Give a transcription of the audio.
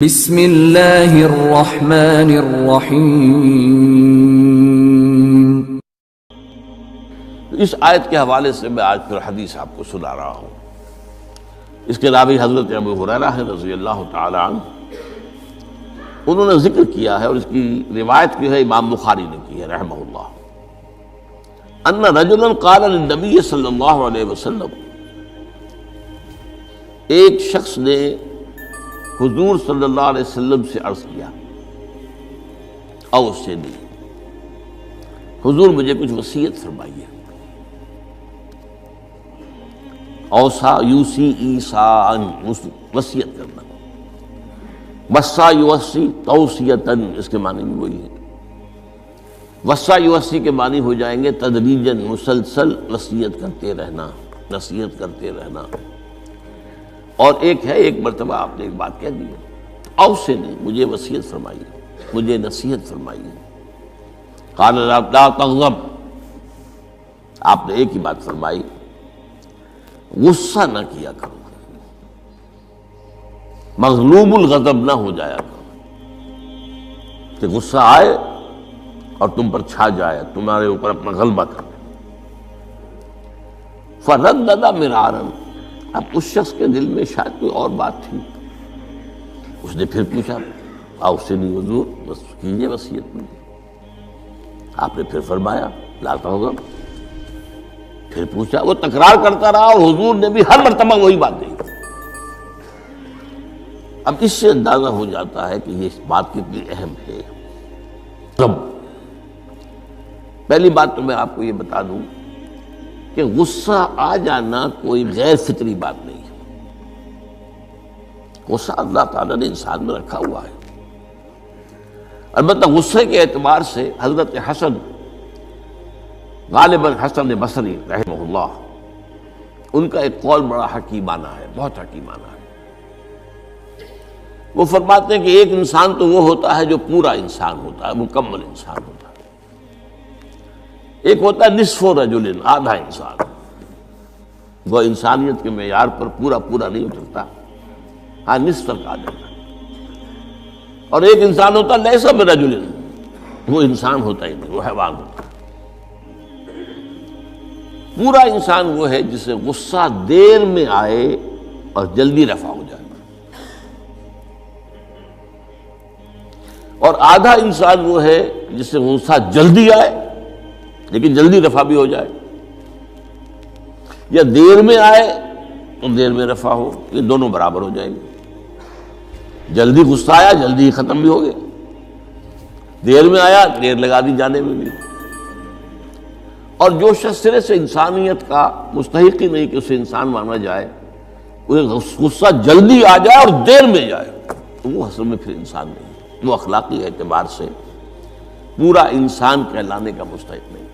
بسم اللہ الرحمن الرحیم۔ اس آیت کے حوالے سے میں آج پھر حدیث آپ کو سنا رہا ہوں۔ اس کے راوی حضرت ابو ہریرہ رضی اللہ تعالی عنہ، انہوں نے ذکر کیا ہے اور اس کی روایت کی ہے امام بخاری نے کی ہے رحمہ اللہ، ان رجلا قال للنبی صلی اللہ علیہ وسلم، ایک شخص نے حضور صلی اللہ علیہ وسلم سے عرض کیا، اوصنی، حضور مجھے کچھ وصیت فرمائیے۔ اوصا یوسی ایصاءً، وصیت کرنا، وصا یوصی توصیتاً، اس کے معنی بھی وہی ہے۔ وصا یوصی کے معنی ہو جائیں گے تدریجاً، مسلسل وصیت کرتے رہنا، نصیحت کرتے رہنا۔ اور ایک ہے، ایک مرتبہ آپ نے ایک بات کہہ دی ہے، اوصنی، مجھے وصیت فرمائیے، مجھے نصیحت فرمائیے۔ قال لا تغضب، آپ نے ایک ہی بات فرمائی، غصہ نہ کیا کرو، مغلوب الغضب نہ ہو جایا کرو، کہ غصہ آئے اور تم پر چھا جائے، تمہارے اوپر اپنا غلبہ کر۔ فردد مرارا، اب اس شخص کے دل میں شاید کوئی اور بات تھی، اس نے پھر پوچھا، اوصنی حضور، بس کیجیے وصیت میں۔ آپ نے پھر فرمایا لا تغضب، پھر پوچھا، وہ تکرار کرتا رہا اور حضور نے بھی ہر مرتبہ وہی بات کہی۔ اب اس سے اندازہ ہو جاتا ہے کہ یہ بات کتنی اہم ہے۔ پہلی بات تو میں آپ کو یہ بتا دوں کہ غصہ آ جانا کوئی غیر فطری بات نہیں ہے، غصہ اللہ تعالیٰ نے انسان میں رکھا ہوا ہے۔ البتہ غصے کے اعتبار سے حضرت حسن، غالباً حسن بصری رحمہ اللہ، ان کا ایک قول بڑا حکیمانہ ہے، بہت حکیمانہ ہے۔ وہ فرماتے ہیں کہ ایک انسان تو وہ ہوتا ہے جو پورا انسان ہوتا ہے، مکمل انسان ہوتا ہے، ایک ہوتا ہے نصف رجل، آدھا انسان، وہ انسانیت کے معیار پر پورا نہیں اترتا، ہاں نصف تک آ جاتا ہے۔ اور ایک انسان ہوتا ہے لیس برجل، وہ انسان ہوتا ہی نہیں، وہ حیوان ہوتا ہے۔ پورا انسان وہ ہے جسے غصہ دیر میں آئے اور جلدی رفع ہو جائے، اور آدھا انسان وہ ہے جسے غصہ جلدی آئے لیکن جلدی رفع بھی ہو جائے، یا دیر میں آئے تو دیر میں رفع ہو، یہ دونوں برابر ہو جائیں گے۔ جلدی غصہ آیا، جلدی ہی ختم بھی ہو گیا، دیر میں آیا، دیر لگا دی جانے میں بھی۔ اور جو شخص سرے سے انسانیت کا مستحق ہی نہیں کہ اسے انسان مانا جائے، وہ غصہ جلدی آ جائے اور دیر میں جائے، تو وہ اصل میں پھر انسان نہیں، وہ اخلاقی اعتبار سے پورا انسان کہلانے کا مستحق نہیں۔